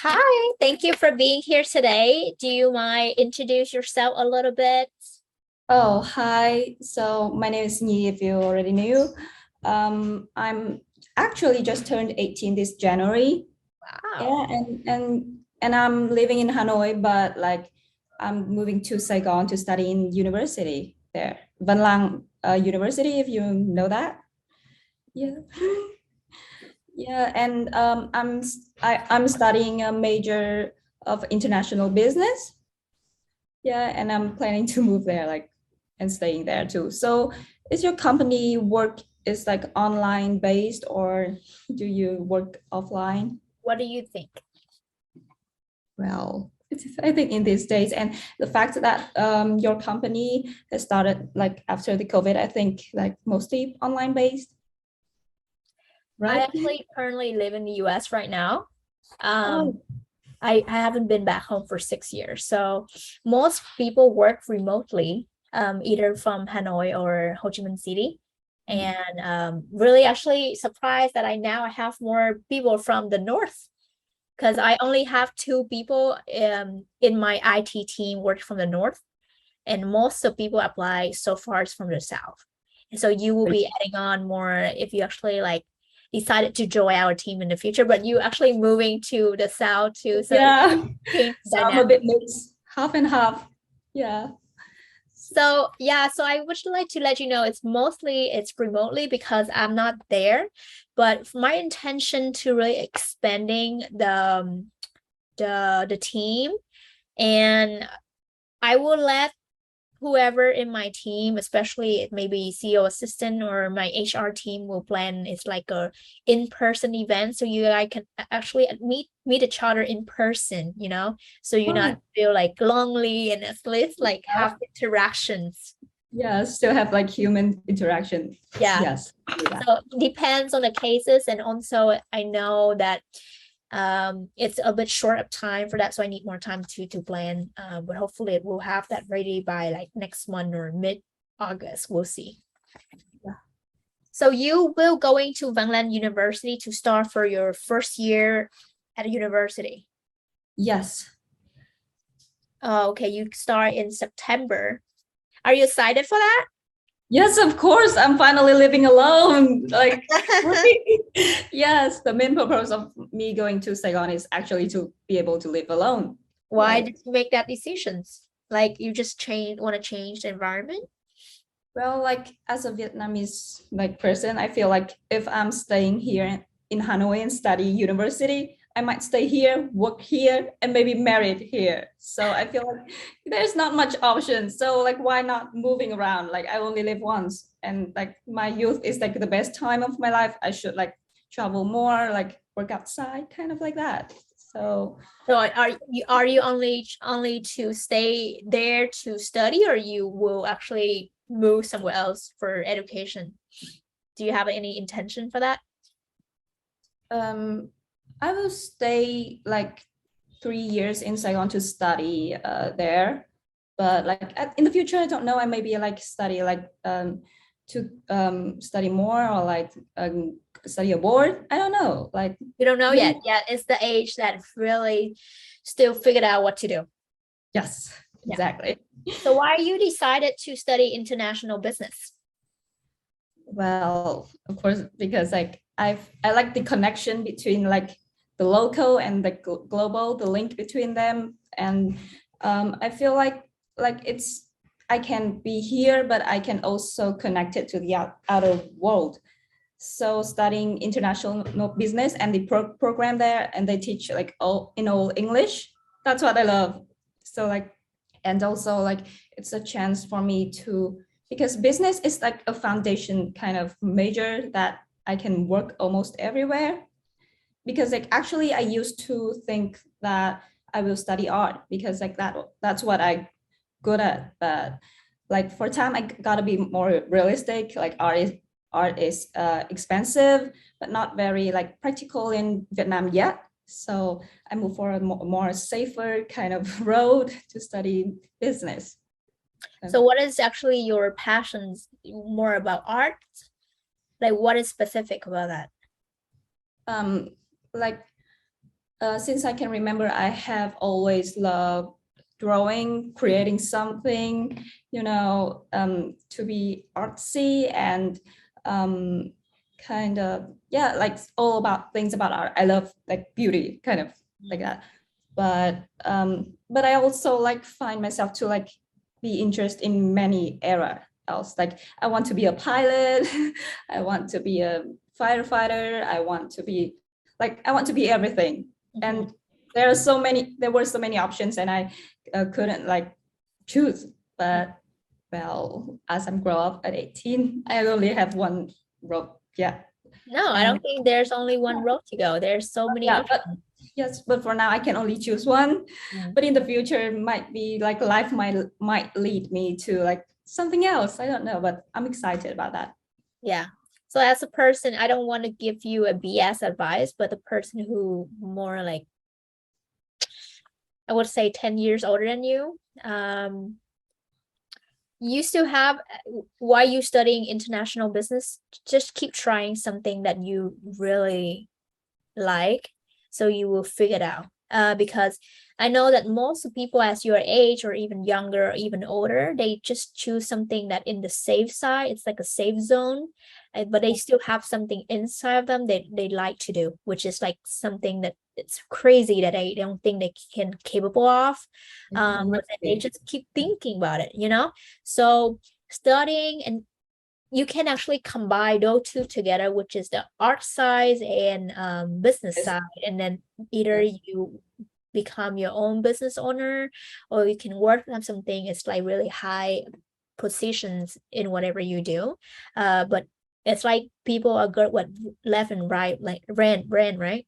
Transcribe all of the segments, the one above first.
Hi, thank you for being here today. Do you mind introduce yourself a little bit? Oh, hi. So my name is Nhi, if you already knew. I'm actually just turned 18 this January. Wow. Yeah, and I'm living in Hanoi, but like I'm moving to Saigon to study in university there. Văn Lang University, if you know that. Yeah. Yeah, and I'm studying a major of international business. Yeah, and I'm planning to move there, like, and staying there too. So, is your company work is like online based, or do you work offline? What do you think? Well, I think in these days, and the fact that your company has started like after the COVID, I think like mostly online based, I right? actually currently live in the US right now. Um, Oh, I haven't been back home for 6 years. So most people work remotely, either from Hanoi or Ho Chi Minh City. And really actually surprised that I have more people from the north because I only have two people in my IT team work from the north, and most of people apply so far is from the south. And so you will be adding on more if you actually like decided to join our team in the future, but you actually moving to the south too, so it yeah. changed the So I'm a dynamic. bit mixed, half and half. Yeah. So yeah, so I would like to let you know it's remotely because I'm not there, but my intention to really expanding the team, and I will let whoever in my team, especially maybe CEO assistant or my HR team, will plan it's like a in-person event so you guys can actually meet each other in person, so you not Oh, feel like lonely and at least like have interactions. yeah, still have like human interaction. Yeah. Yes, do that. So it depends on the cases, and also I know that it's a bit short of time for that, so I need more time to plan, but hopefully it will have that ready by like next month or mid August, we'll see. Yeah. So you will going to Van Lan University to start for your first year at a university. Yes. Okay, you start in September. Are you excited for that? Yes, of course. I'm finally living alone. Like, free. Yes, the main purpose of me going to Saigon is actually to be able to live alone. Why Like, did you make that decisions? Like you just want to change the environment? well, like as a Vietnamese like person, I feel like if I'm staying here in Hanoi and study university, I might stay here, work here, and maybe married here. So I feel like there's not much option. So like why not moving around? Like I only live once, and like my youth is like the best time of my life. I should like travel more, like work outside, kind of like that. So So are you only to stay there to study, or you will actually move somewhere else for education? Do you have any intention for that? um I will stay like 3 years in Saigon to study there. But like in the future, I don't know. I maybe like study like to study more or like study abroad. I don't know. Like You don't know maybe yet. Yeah, it's the age that really still figured out what to do. yes, Yeah. exactly. So why you decided to study international business? Well, of course, because like I like the connection between like the local and the global, the link between them, and I feel like it's I can be here, but I can also connect it to the outer world. So studying international business and the program there, and they teach like all English. That's what I love. So like, and also like it's a chance for me to because business is like a foundation kind of major that I can work almost everywhere. Because like actually I used to think that I will study art because like that's what I good at. But like for time I gotta be more realistic. Like art is expensive but not very like practical in Vietnam yet. So I move for a more safer kind of road to study business. So what is actually your passions more about art? Like what is specific about that? Um, like since I can remember, I have always loved drawing, creating something, to be artsy and kind of, yeah, like all about things about art. I love like beauty, kind of like that. But I also like find myself to like be interested in many era else. Like I want to be a pilot, I want to be a firefighter, I want to be everything. And there were so many options and I couldn't like choose. But well, as I'm grow up at 18, I only have one road. Yeah. No, I don't And think there's only one road to go. There's so many yeah, but options. yes, but for now I can only choose one. Mm. But in the future, might be like life might lead me to like something else. I don't know, but I'm excited about that. Yeah. So as a person, I don't want to give you a BS advice, but the person who more like, I would say 10 years older than you still have, while you studying international business, just keep trying something that you really like, so you will figure it out. Because I know that most people as your age or even younger or even older, they just choose something that in the safe side, it's like a safe zone, but they still have something inside of them that they like to do, which is like something that it's crazy that they don't think they can capable of. But then they just keep thinking about it, so studying, and you can actually combine those two together, which is the art side and business Yes, side, and then either yes, you become your own business owner, or you can work on something it's like really high positions in whatever you do. But it's like people are good with left and right, like brand, right?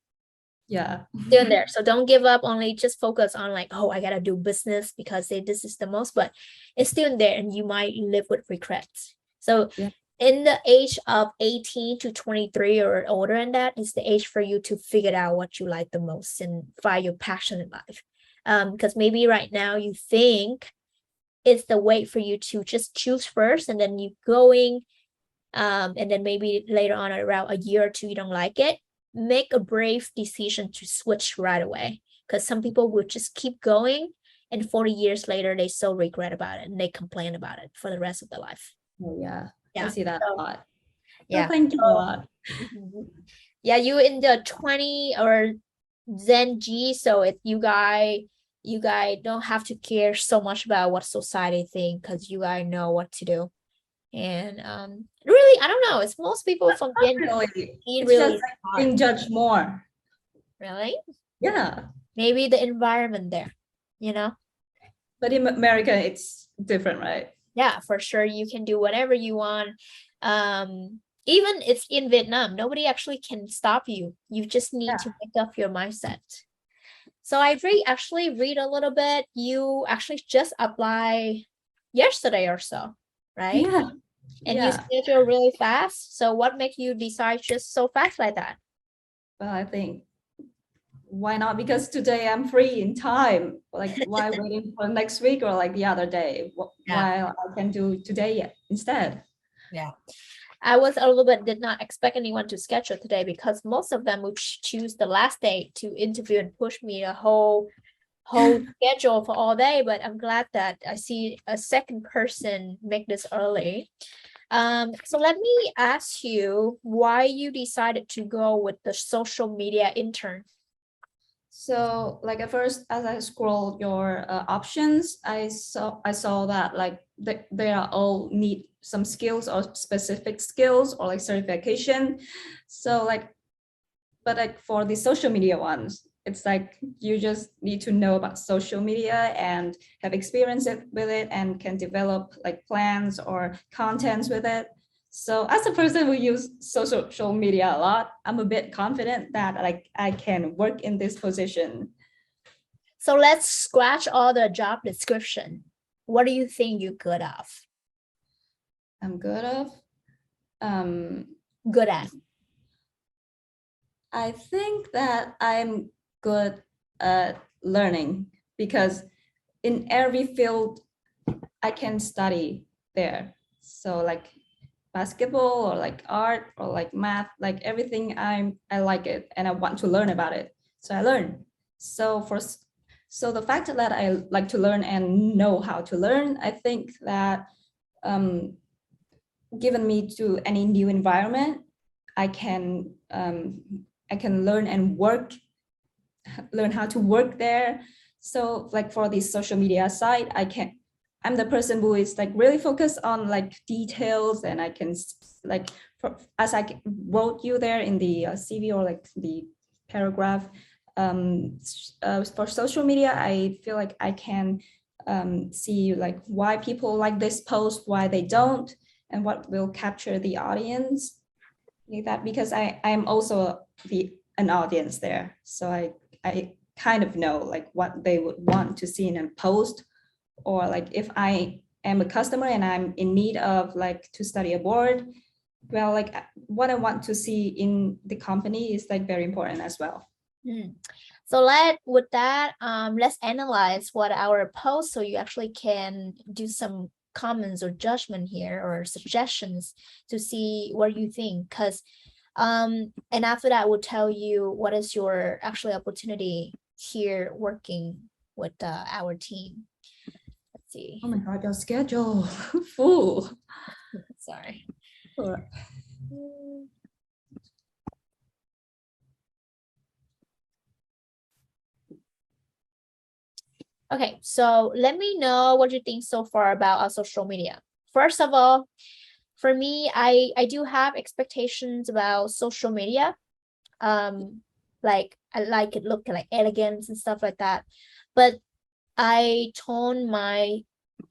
yeah, Still in there. So don't give up, only just focus on like, oh, I gotta do business because this is the most, but it's still in there and you might live with regrets. So yeah, in the age of 18 to 23 or older, and that is the age for you to figure out what you like the most and find your passion in life. Because maybe right now you think it's the way for you to just choose first and then you going, and then maybe later on around a year or two you don't like it, make a brave decision to switch right away, because some people will just keep going and 40 years later they still regret about it and they complain about it for the rest of their life. oh, yeah. I Yeah. see that a So lot. So yeah. thank you a So lot. mhm. Yeah, you in the 20 or Gen G, so if you guys don't have to care so much about what society think, because you guys know what to do. And really, I don't know, it's most people from Not Gen really. Z It's just really like smart. being judged more. Really? Yeah. Maybe the environment there, you know? But in America, it's different, right? Yeah, for sure. You can do whatever you want. Even it's in Vietnam, nobody actually can stop you. You just need to Yeah. make up your mindset. So I actually read a little bit. You actually just apply yesterday or so, right? Yeah. And you Yeah. schedule really fast. So what make you decide just so fast like that? Well, I think why not? Because today I'm free in time. Like, why waiting for next week or like the other day? Yeah. While I can do today instead. Yeah. I was a little bit did not expect anyone to schedule today, because most of them would choose the last day to interview and push me a whole schedule for all day. But I'm glad that I see a second person make this early. So let me ask you why you decided to go with the social media intern. So like at first, as I scrolled your options, I saw that like they are all need some skills or specific skills or like certification. So like, but like for the social media ones, it's like you just need to know about social media and have experience with it and can develop like plans or contents with it. So as a person who use social media a lot, I'm a bit confident that like I can work in this position. So let's scratch all the job description. What do you think you're good of? I'm good of. Um, Good at. I think that I'm good at learning because in every field I can study there. So like basketball or like art or like math, like everything I like it and I want to learn about it. So I learn. So the fact that I like to learn and know how to learn, I think that given me to any new environment, I can learn and learn how to work there. So like for the social media side, I'm the person who is like really focused on like details, and I can like as I wrote you there in the CV or like the paragraph, for social media, I feel like I can see like why people like this post, why they don't, and what will capture the audience, like that, because I'm also an audience there, so I kind of know like what they would want to see in a post, or like if I am a customer and I'm in need of like to study abroad, well, like what I want to see in the company is like very important as well. So with that, let's analyze what our post, so you actually can do some comments or judgment here or suggestions to see what you think. Because and after that, we'll tell you what is your actually opportunity here working with our team. Let's see. Oh my God, your schedule full. Sorry. Okay, so let me know what you think so far about our social media. First of all, for me, I do have expectations about social media. Like I like it look like elegance and stuff like that. But I told my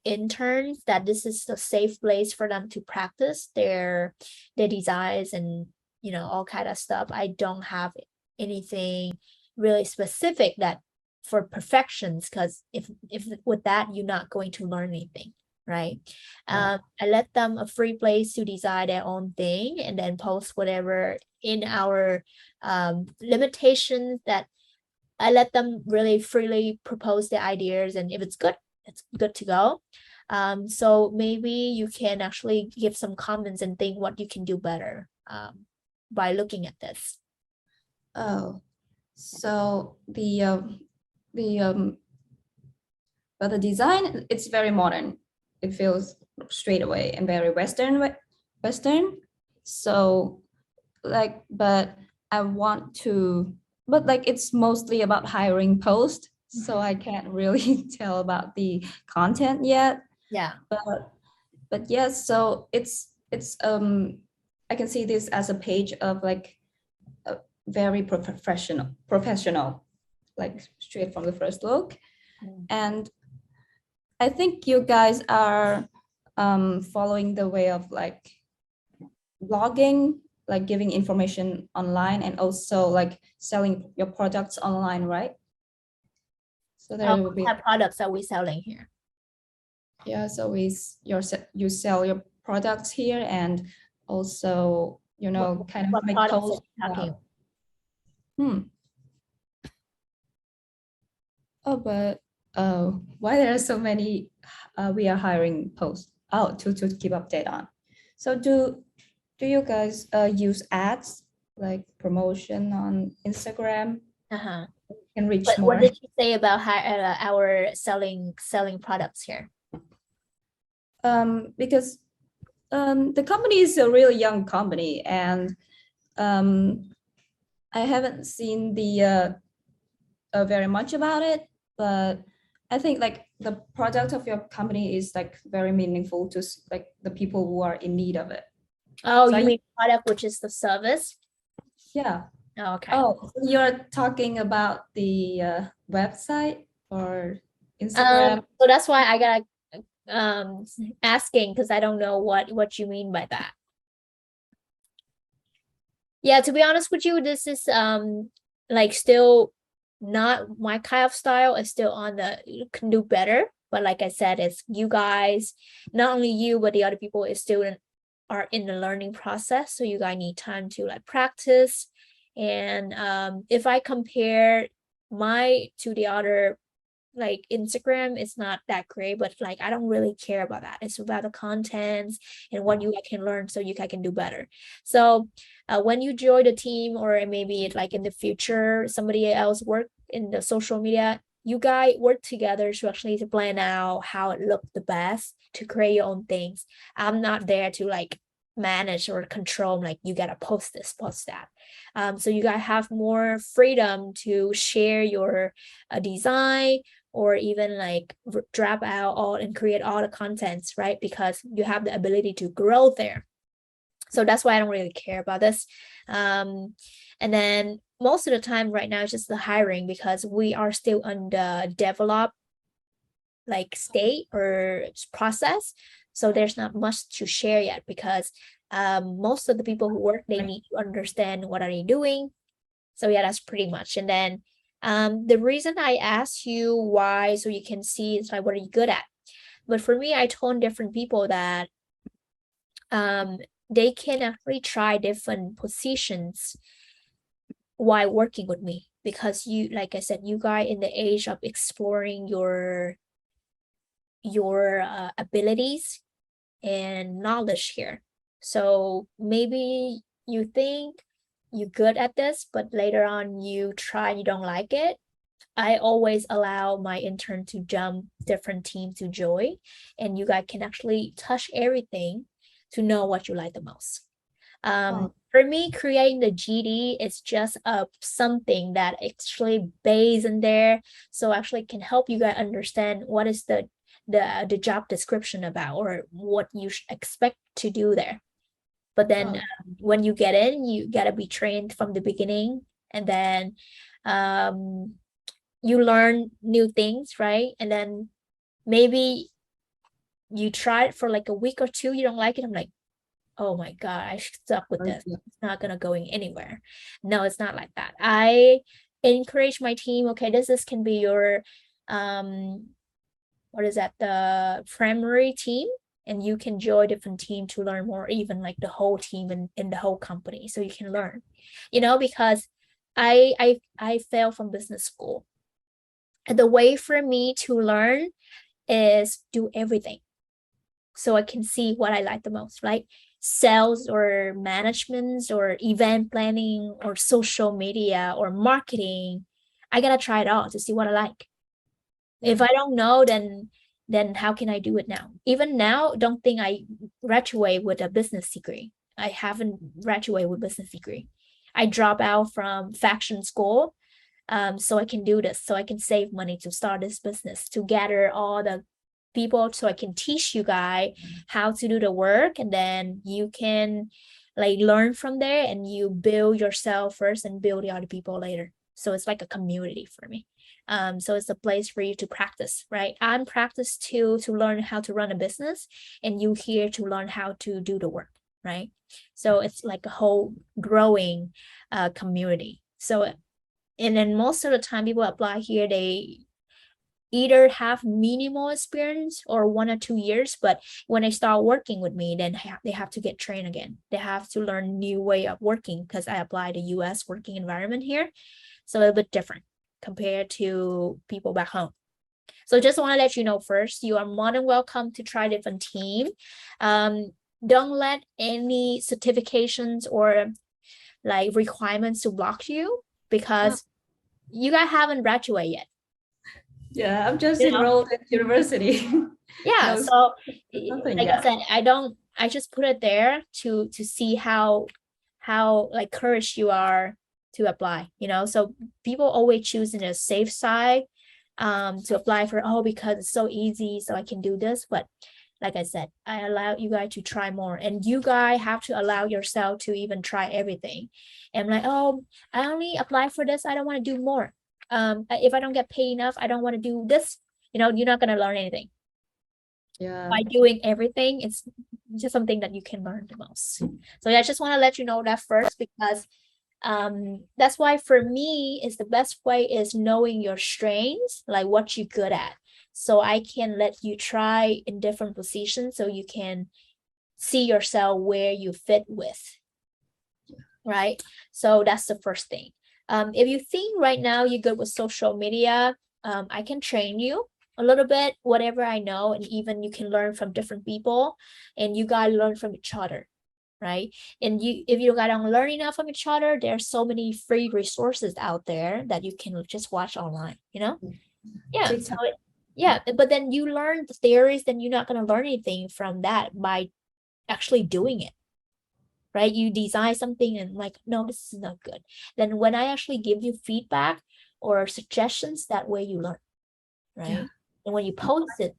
interns that this is a safe place for them to practice their designs and all kind of stuff. I don't have anything really specific that for perfections, because if with that you're not going to learn anything, right? I let them a free place to design their own thing and then post whatever in our limitations, that I let them really freely propose their ideas, and if it's good to go. So maybe you can actually give some comments and think what you can do better by looking at this. Oh, so but the design, it's very modern. It feels straight away and very Western. So like, but I want to, but like it's mostly about hiring post. So I can't really tell about the content yet. Yeah. But yes, so it's I can see this as a page of like a very professional, like straight from the first look. And I think you guys are following the way of like blogging, like giving information online and also like selling your products online, right? So there will be what products are we selling here? Yeah, so you sell your products here, and also kind of What make products are posts you talking about. Oh, but why there are so many we are hiring posts to keep update on. So do you guys use ads like promotion on Instagram? Uh-huh. Can reach What more. did you say about our selling products here? Because the company is a really young company, and I haven't seen the very much about it, but I think like the product of your company is like very meaningful to like the people who are in need of it. Oh, So you mean product, which is the service? Yeah. Oh, okay. Oh, so you're talking about the website or Instagram? So that's why I got asking, because I don't know what you mean by that. Yeah, to be honest with you, this is like still not my kind of style. It's still on the, you can do better, but like I said, it's you guys, not only you but the other people is still are in the learning process, so you guys need time to like practice. And if I compare my to the other like Instagram is not that great, but like I don't really care about that. It's about the contents and what you can learn so you guys can do better. So when you join the team, or maybe like in the future somebody else work in the social media, you guys work together to actually to plan out how it looked the best to create your own things. I'm not there to like manage or control, like you gotta post this, post that. So you guys have more freedom to share your design, or even like drop out all and create all the contents, right? Because you have the ability to grow there. So that's why I don't really care about this. And then most of the time right now it's just the hiring, because we are still on the develop like state or process. So there's not much to share yet, because most of the people who work, they need to understand what are they doing. So yeah, that's pretty much. And then the reason I asked you why, so you can see it's like what are you good at. But for me, I told different people that they can actually try different positions while working with me, because you, like I said, you guys in the age of exploring your abilities and knowledge here. So maybe you think you're good at this, but later on you try, you don't like it. I always allow my intern to jump different teams to join, and you guys can actually touch everything to know what you like the most. For me, creating the GD is just something that actually based in there, so actually can help you guys understand what is the job description about, or what you expect to do there. But then when you get in, you gotta be trained from the beginning, and then you learn new things, right? And then maybe you try it for like a week or two, you don't like it. I'm like, oh my God, I stuck with this. It's not gonna going anywhere. No, it's not like that. I encourage my team, okay, this can be your what is that, the primary team, and you can join different team to learn more, even like the whole team in the whole company, so you can learn, because I failed from business school. And the way for me to learn is do everything, so I can see what I like the most, right? Sales or management or event planning or social media or marketing. I gotta try it all to see what I like. If I don't know, then how can I do it now? Even now, don't think I graduate with a business degree. I haven't graduated with business degree. I drop out from fashion school, so I can do this, so I can save money to start this business, to gather all the people, so I can teach you guys how to do the work, and then you can like learn from there, and you build yourself first and build the other people later. So it's like a community for me. So it's a place for you to practice, right? I'm practice to learn how to run a business, and you here to learn how to do the work, right? So it's like a whole growing community. So, and then most of the time people apply here, they either have minimal experience or 1 or 2 years, but when they start working with me, then they have to get trained again. They have to learn new way of working, because I apply the US working environment here, so a little bit different compared to people back home. So just want to let you know first, you are more than welcome to try different team. Don't let any certifications or like requirements to block you, because you guys haven't graduated yet. Yeah, I'm just enrolled in university. Yeah, so like I said, I just put it there to see how like courage you are to apply, so people always choose in a safe side to apply for, because it's so easy, so I can do this. But like I said, I allow you guys to try more, and you guys have to allow yourself to even try everything. And like, I only apply for this, I don't want to do more. If I don't get paid enough, I don't want to do this. You're not going to learn anything. Yeah. By doing everything, it's just something that you can learn the most. So yeah, I just want to let you know that first, because that's why for me is the best way is knowing your strengths, like what you're good at, so I can let you try in different positions, so you can see yourself where you fit with, right? So that's the first thing. If you think right now you're good with social media, I can train you a little bit, whatever I know, and even you can learn from different people, and you gotta learn from each other, right? And if you gotta learn enough from each other, there's so many free resources out there that you can just watch online, you know? Yeah. Take So time. yeah, but then you learn the theories, then you're not gonna learn anything from that by actually doing it, right? You design something and like, no, this is not good. Then when I actually give you feedback or suggestions, that way you learn, right? Yeah. And when you post it,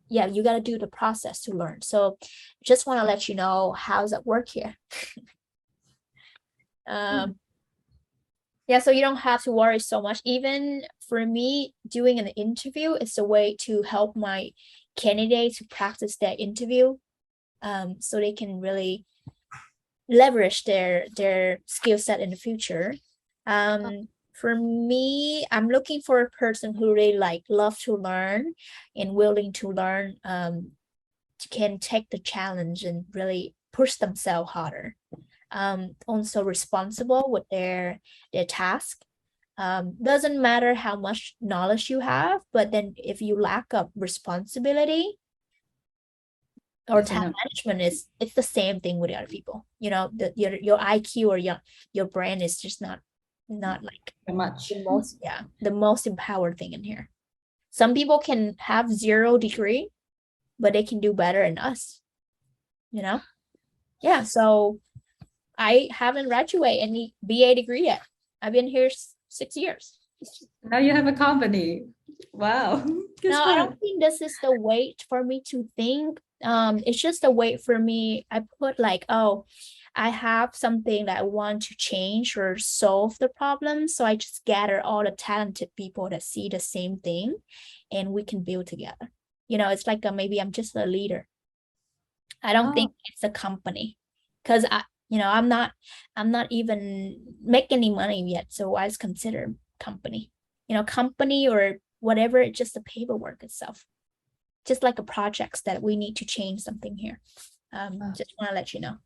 yeah, you got to do the process to learn. So just want to let you know how's that work here. Yeah, so you don't have to worry so much. Even for me, doing an interview is a way to help my candidates to practice their interview, so they can really leverage their skill set in the future. For me, I'm looking for a person who really like love to learn and willing to learn, can take the challenge and really push themselves harder. Also responsible with their task. Doesn't matter how much knowledge you have, but then if you lack of responsibility or Yes, I time know. management, it's the same thing with the other people. You know, your IQ or your brain is just not like Very much. the most empowered thing in here. Some people can have 0 degree, but they can do better than us, you know? Yeah, so I haven't graduated any BA degree yet. I've been here 6 years. Now you have a company. Wow. Guess No, I what? don't think this is the way for me to think. It's just a way for me. I put like, oh, I have something that I want to change or solve the problem. So I just gather all the talented people that see the same thing and we can build together. You know, it's like maybe I'm just a leader. I don't Oh, think it's a company because I'm not even making any money yet. So I just consider company, company or whatever. It's just the paperwork itself, just like a projects that we need to change something here. wow. Just want to let you know.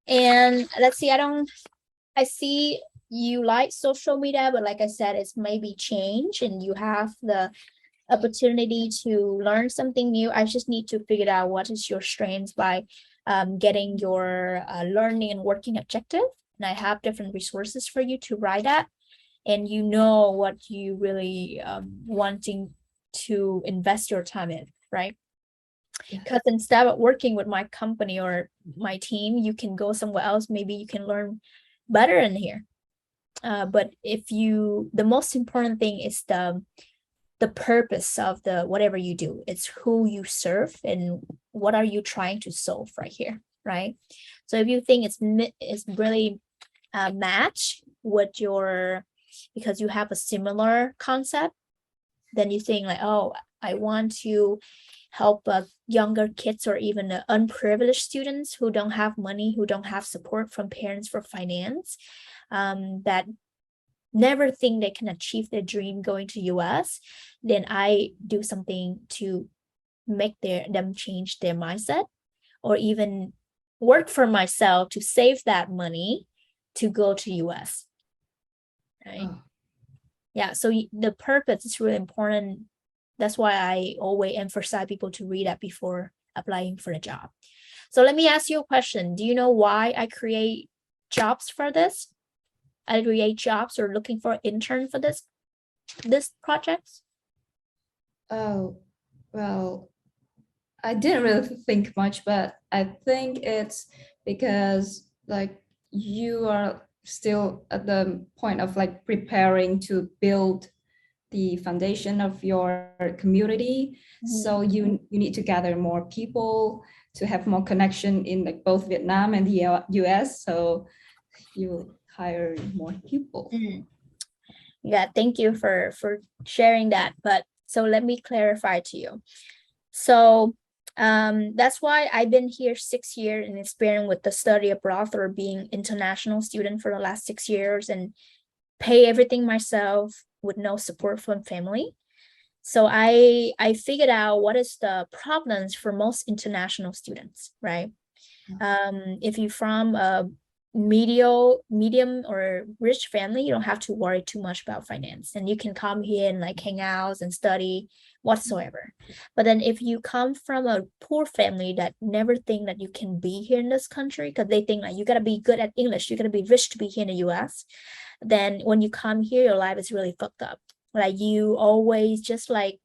And let's see, I see you like social media, but like I said, it's maybe change and you have the opportunity to learn something new. I just need to figure out what is your strengths by getting your learning and working objective. And I have different resources for you to write at. And you know what you really wanting to invest your time in, right? Yes. Because instead of working with my company or my team, you can go somewhere else. Maybe you can learn better in here. But the most important thing is the purpose of the whatever you do. It's who you serve and what are you trying to solve right here, right? So if you think it's really match with your, because you have a similar concept, then you think like, oh, I want to help younger kids or even unprivileged students who don't have money, who don't have support from parents for finance, that never think they can achieve their dream going to US. Then I do something to make them change their mindset, or even work for myself to save that money to go to US, right? Oh, Yeah, so the purpose is really important. That's why I always emphasize people to read that before applying for a job. So let me ask you a question. Do you know why I create jobs for this? I create jobs or looking for an intern for this project? oh, well, I didn't really think much, but I think it's because like you are still at the point of like preparing to build the foundation of your community. So you need to gather more people to have more connection in like both Vietnam and the US. So you hire more people. Mhm. Yeah, thank you for sharing that. But so let me clarify to you. So that's why I've been here 6 years and experiencing with the study abroad or being international student for the last 6 years and pay everything myself with no support from family. So I figured out what is the problems for most international students, right? If you're from medium or rich family, you don't have to worry too much about finance, and you can come here and like hang out and study whatsoever. But then if you come from a poor family that never think that you can be here in this country, because they think like you gotta be good at English, you gotta be rich to be here in the US, then when you come here, your life is really fucked up. Like you always just like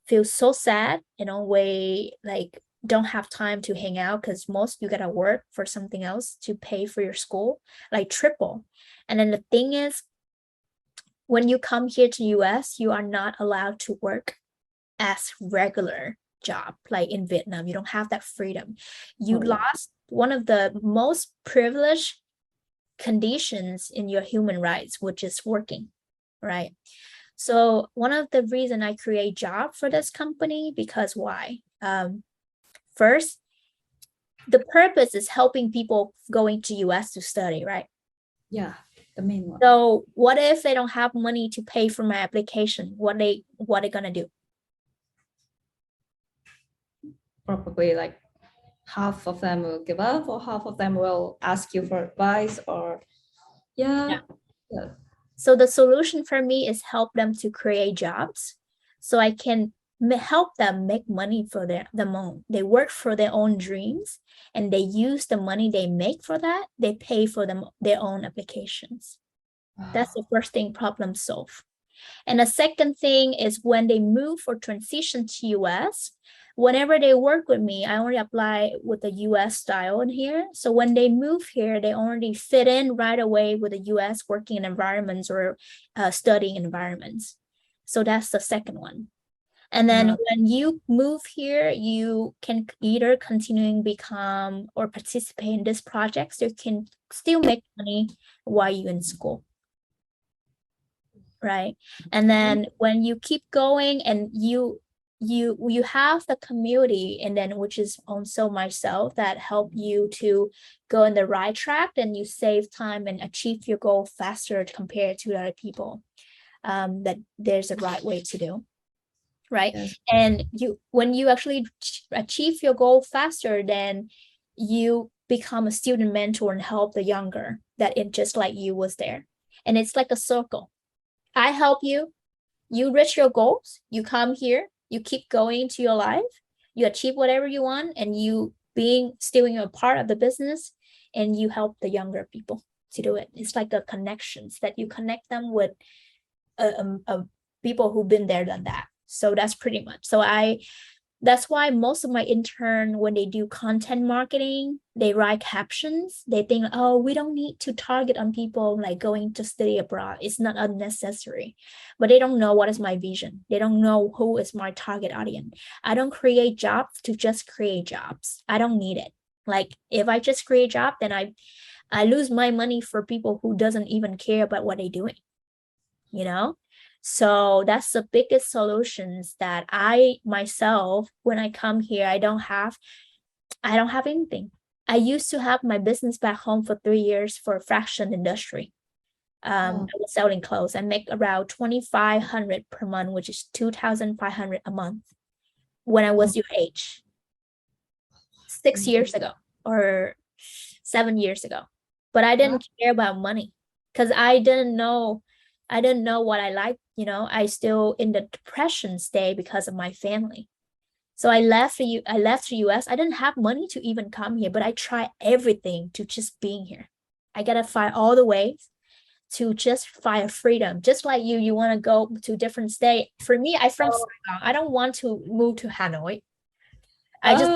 feel so sad and always like don't have time to hang out because most you gotta work for something else to pay for your school, like triple. And then the thing is, when you come here to US, you are not allowed to work as regular job like in Vietnam. You don't have that freedom. You Oh. lost one of the most privileged conditions in your human rights, which is working, right? So one of the reason I create job for this company, because why? First, the purpose is helping people going to US to study, right? Yeah, the main one. So what if they don't have money to pay for my application? What they gonna do? Probably like half of them will give up, or half of them will ask you for advice, or yeah. So the solution for me is help them to create jobs so I can help them make money for their own. They work for their own dreams and they use the money they make for that. They pay for them their own applications. That's the first thing, problem solved. And the second thing is when they move or transition to US, whenever they work with me, I only apply with the US style in here. So when they move here, they already fit in right away with the US working environments or studying environments. So that's the second one. And then Yeah. when you move here, you can either continuing become or participate in this project, so you can still make money while you're in school. Right. And then when you keep going and you have the community, and then which is also myself that help you to go in the right track, then you save time and achieve your goal faster compared to other people. That there's a right way to do. Right. Yes. And when you actually achieve your goal faster, then you become a student mentor and help the younger that it just like you was there. And it's like a circle. I help you, you reach your goals, you come here, you keep going to your life, you achieve whatever you want, and you being still in a part of the business, and you help the younger people to do it. It's like a connections that you connect them with people who've been there, done that. So that's pretty much. So that's why most of my intern, when they do content marketing, they write captions. They think, oh, we don't need to target on people like going to study abroad. It's not unnecessary. But they don't know what is my vision. They don't know who is my target audience. I don't create jobs to just create jobs. I don't need it. Like if I just create job, then I lose my money for people who doesn't even care about what they're doing, you know? So that's the biggest solutions that I myself, when I come here, I don't have anything. I used to have my business back home for 3 years for fashion industry. I was selling clothes. I make around 2,500 per month, which is 2,500 a month when I was your age, 6 years ago or 7 years ago. But I didn't care about money because I didn't know what I liked. I still in the depression state because of my family. So I left the US. I didn't have money to even come here, but I tried everything to just being here. I gotta find all the ways to just find freedom. Just like you want to go to different state. For me, I'm from Saigon. I don't want to move to Hanoi. I just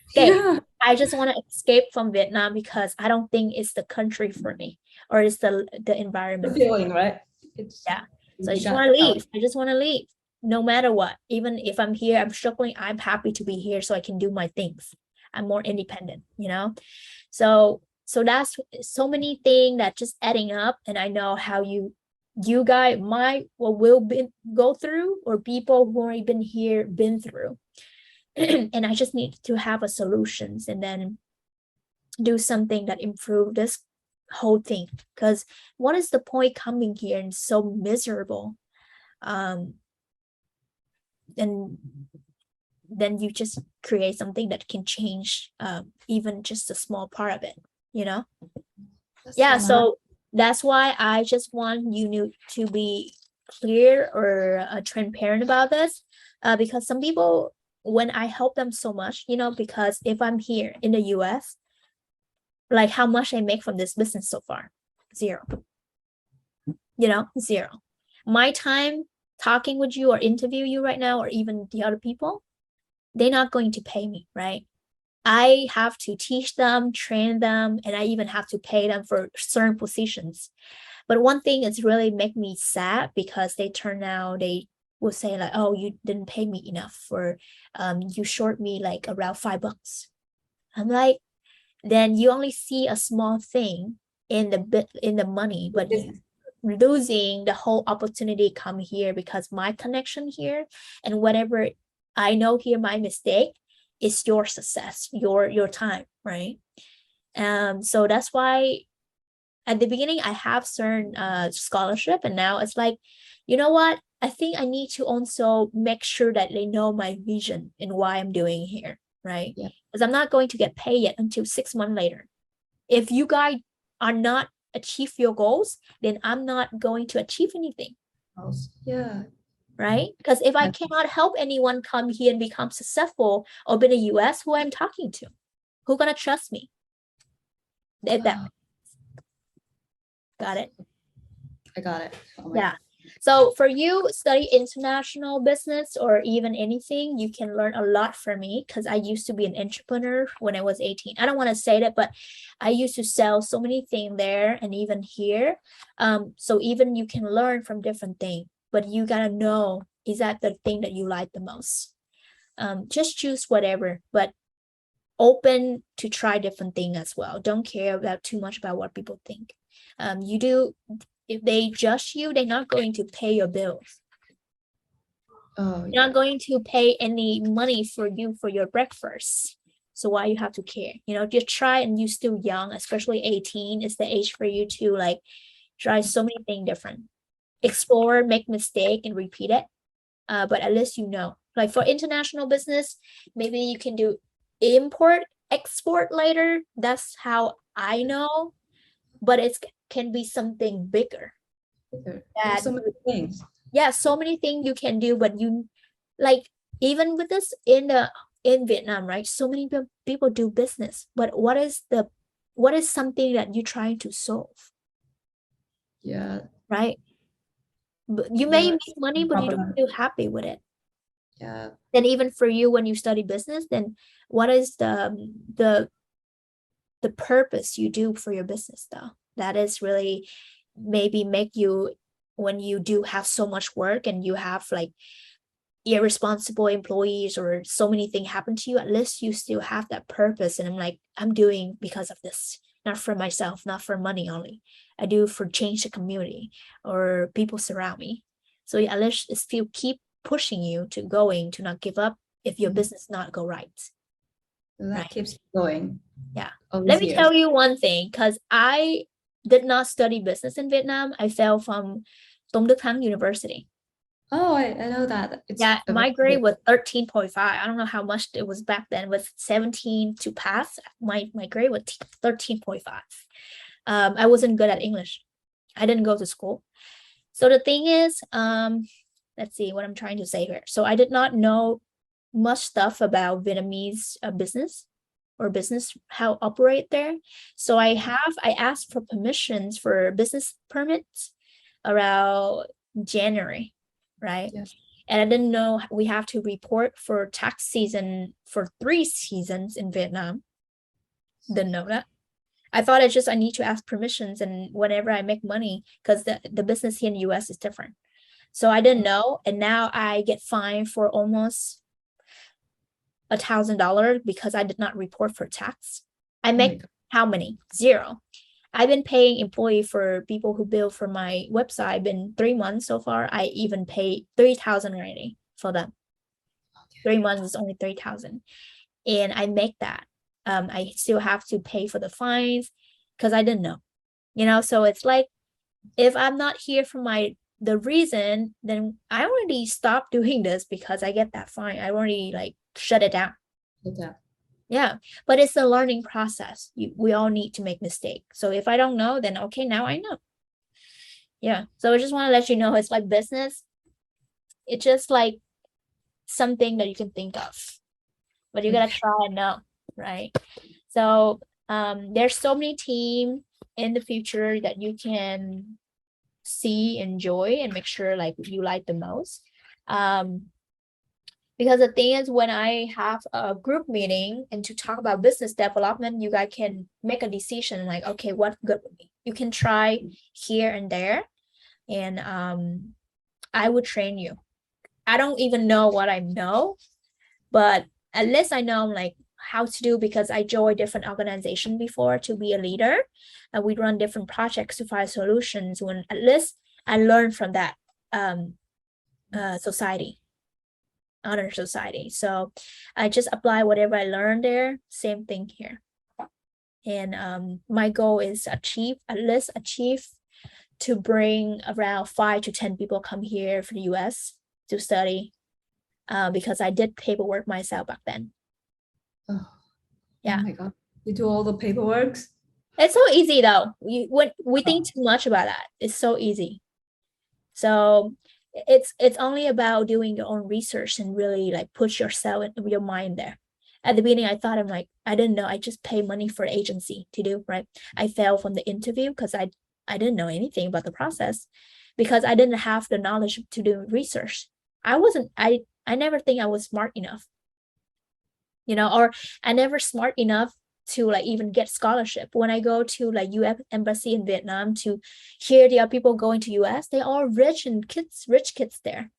escape. Yeah. I just want to escape from Vietnam because I don't think it's the country for me or it's the environment. Feeling, right? It's, yeah. So I you just got want to to leave. I just want to leave. No matter what. Even if I'm here, I'm struggling, I'm happy to be here so I can do my things. I'm more independent. So that's so many things that just adding up, and I know how you guys might or will go through, or people who already been through. And I just need to have a solutions and then do something that improve this whole thing, because what is the point coming here and so miserable, and then you just create something that can change even just a small part of it. That's Yeah, so nice. so that's why I just want you to be clear or transparent about this, because some people, when I help them so much, because if I'm here in the US, like how much I make from this business so far, zero, zero. My time talking with you or interview you right now, or even the other people, they're not going to pay me, right? I have to teach them, train them, and I even have to pay them for certain positions. But one thing is really make me sad because they will say like, oh, you didn't pay me enough for you short me like around $5. I'm like, then you only see a small thing in the money, but you losing the whole opportunity come here because my connection here and whatever I know here, my mistake is your success, your time, right? So that's why at the beginning I have certain scholarship, and now it's like, you know what? I think I need to also make sure that they know my vision and why I'm doing here, right? Yeah. Because I'm not going to get paid yet until 6 months later. If you guys are not achieve your goals, then I'm not going to achieve anything, Yeah. right? Because if I I- cannot help anyone come here and become successful or be in the US, who I'm talking to, who gonna trust me? If that Wow. got it. I got it. Oh my Yeah. God. So for you, study international business or even anything, you can learn a lot from me because I used to be an entrepreneur when I was 18. I don't want to say that, but I used to sell so many things there and even here. So even you can learn from different things, but you gotta know, is that the thing that you like the most? Just choose whatever, but open to try different things as well. Don't care about too much about what people think. You do, if they judge you, they're not going to pay your bills. Oh They're yeah. not going to pay any money for you for your breakfast. So why you have to care? Just try, and you're still young, especially 18 is the age for you to like try so many things different. Explore, make mistake, and repeat it. But at least like for international business, maybe you can do import, export later. That's how I know, but it can be something bigger. There's That so many things. Yeah, so many things you can do, but you like even with this in Vietnam, right? So many people do business, but what is something that you're trying to solve, Yeah. right? But you may Yeah. make money, but you don't Problem. feel happy with it. Yeah. Then even for you, when you study business, then what is the purpose you do for your business though? That is really maybe make you, when you do have so much work and you have like irresponsible employees or so many things happen to you, at least you still have that purpose. And I'm like, I'm doing because of this, not for myself, not for money only. I do for change the community or people surround me. So yeah, at least it still keep pushing you to going, to not give up if your business not go right. That Right. keeps going Yeah. all Let these me years. tell you one thing, because I did not study business in Vietnam. I fell from Tôn Đức Thắng University. Oh, I know that. It's Yeah, a my very grade good. was 13.5. I don't know how much it was back then, with 17 to pass. My grade was 13.5. I wasn't good at English. I didn't go to school. So the thing is, let's see what I'm trying to say here. So I did not know much stuff about Vietnamese business or business how operate there. So I asked for permissions for business permits around January, right? Yeah. And I didn't know we have to report for tax season for 3 seasons in Vietnam. Didn't know that. I thought I need to ask permissions and whenever I make money, because the business here in the US is different. So I didn't know, and now I get fined for almost $1,000 because I did not report for tax. I Oh my make God. how many? Zero. I've been paying employee for people who bill for my website. Been 3 months so far. I even pay 3,000 already for them. 3 months is only 3,000, and I make that. I still have to pay for the fines because I didn't know. So it's like if I'm not here for the reason, then I already stopped doing this because I get that fine. I already like shut it down. Yeah. Yeah, but it's a learning process. We all need to make mistakes. So if I don't know, then okay, now I know. Yeah. So I just want to let you know it's like business. It's just like something that you can think of, but you gotta try and know, right? So there's so many team in the future that you can see, enjoy, and make sure like you like the most. Because the thing is, when I have a group meeting and to talk about business development, you guys can make a decision like, okay, what good would be? You can try here and there, and I would train you. I don't even know what I know, but at least I know like how to do because I joined different organization before to be a leader, and we run different projects to find solutions. When at least I learned from that society, honor society. So I just apply whatever I learned there. Same thing here. And my goal is at least achieve to bring around 5 to 10 people come here from the US to study because I did paperwork myself back then. Oh, Yeah. oh my God. You do all the paperwork? It's so easy though. When we think too much about that, it's so easy. So it's only about doing your own research and really like put yourself in your mind there. At the beginning, I thought I'm like, I didn't know. I just pay money for agency to do, right? I failed from the interview because I didn't know anything about the process because I didn't have the knowledge to do research. I never think I was smart enough, or I never smart enough to like even get scholarship. When I go to like US embassy in Vietnam to hear the other people going to US, they all rich and rich kids there.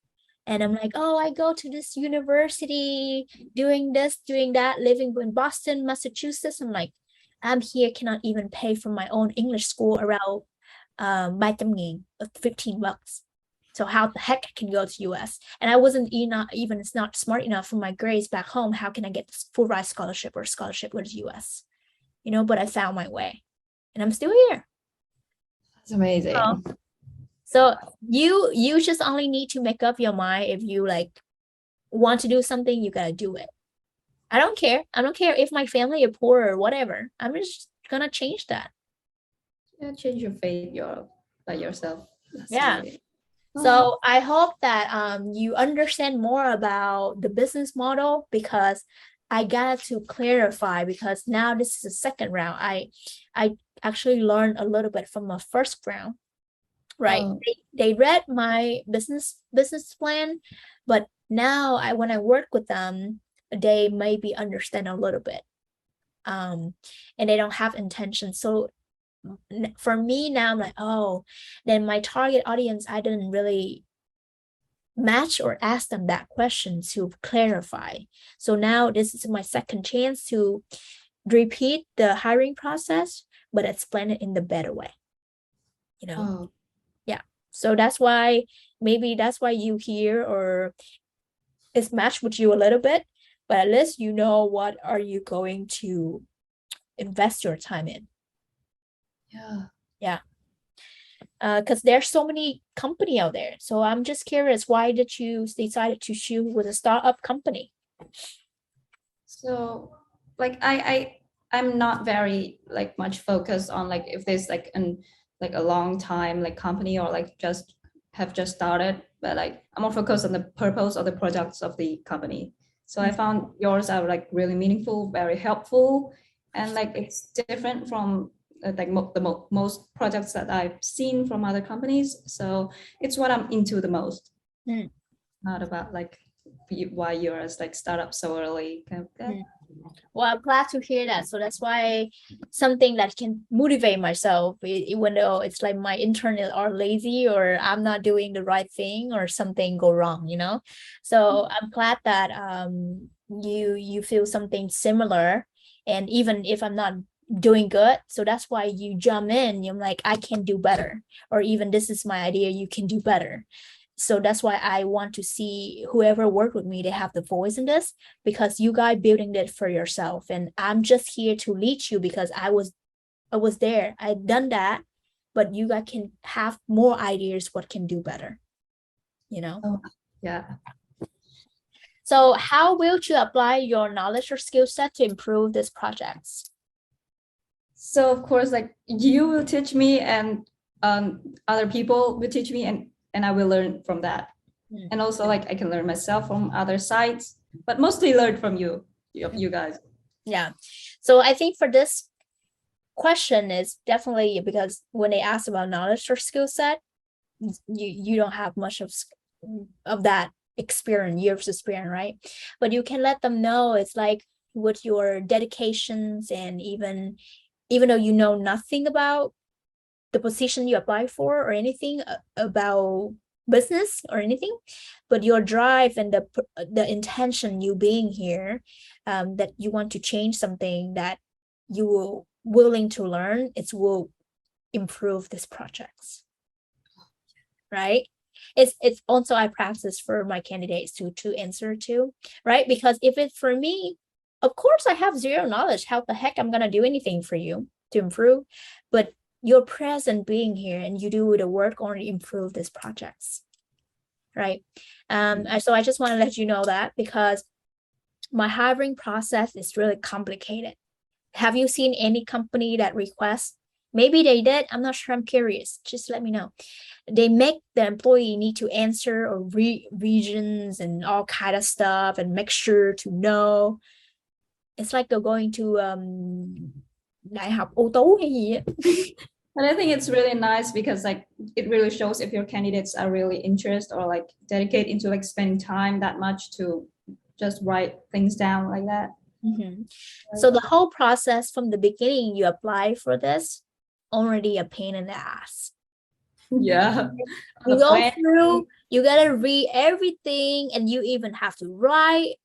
And I'm like, oh, I go to this university doing this, doing that, living in Boston, Massachusetts. I'm like, I'm here, cannot even pay for my own English school around 300,000, $15. So how the heck I can go to US? And I wasn't even it's not smart enough for my grades back home. How can I get this full ride scholarship or scholarship with the US? But I found my way and I'm still here. That's amazing. So you just only need to make up your mind. If you like want to do something, you gotta do it. I don't care. I don't care if my family is poor or whatever. I'm just gonna change that. Yeah, change your fate by yourself. That's Yeah. amazing. So I hope that you understand more about the business model because I got to clarify because now this is the second round. I actually learned a little bit from the first round, right? Oh. They read my business plan, but now when I work with them, they maybe understand a little bit. And they don't have intention. So for me now, I'm like, oh, then my target audience, I didn't really match or ask them that question to clarify. So now this is my second chance to repeat the hiring process, but explain it in the better way. Oh. Yeah. So maybe that's why you hear or it's matched with you a little bit, but at least you know what are you going to invest your time in. Yeah. Yeah. Because there's so many company out there. So I'm just curious, why did you decided to choose with a startup company? So like I'm not very like much focused on like if there's like a long time like company or like just started, but like I'm more focused on the purpose of the products of the company. So I found yours are like really meaningful, very helpful, and like it's different from like most products that I've seen from other companies. So it's what I'm into the most. Not about like why you're as like startup so early. Kind of. Well, I'm glad to hear that. So that's why something that can motivate myself, even though it's like my intern are lazy or I'm not doing the right thing or something go wrong. So I'm glad that you feel something similar, and even if I'm not doing good, so that's why you jump in. You're like, I can do better, or even this is my idea, you can do better. So that's why I want to see whoever worked with me, they have the voice in this, because you guys building it for yourself, and I'm just here to lead you because I was there, I'd done that, but you guys can have more ideas what can do better. Oh, yeah. So how will you apply your knowledge or skill set to improve these projects? So of course, like you will teach me, and other people will teach me, and I will learn from that. And also, like, I can learn myself from other sites, but mostly learn from you guys. Yeah. So I think for this question is definitely because when they ask about knowledge or skill set, you don't have much of that experience, years of experience, right? But you can let them know it's like with your dedications, and even though you know nothing about the position you apply for or anything about business or anything, but your drive and the intention you being here, that you want to change something, that you will willing to learn, it will improve these projects, right? It's also I practice for my candidates to answer to, right? Because if it's for me, of course I have zero knowledge, how the heck I'm gonna do anything for you to improve, but your present being here and you do the work only improve these projects, right? So I just want to let you know that, because my hiring process is really complicated. Have you seen any company that requests, maybe they did, I'm not sure, I'm curious, just let me know, they make the employee need to answer or regions and all kind of stuff and make sure to know, it's like they're going to đại học ô tô hay gì á. But I think it's really nice because like it really shows if your candidates are really interested or like dedicate into like spending time that much to just write things down like that. So the whole process from the beginning you apply for this already a pain in the ass. Yeah. You go through, you gotta read everything, and you even have to write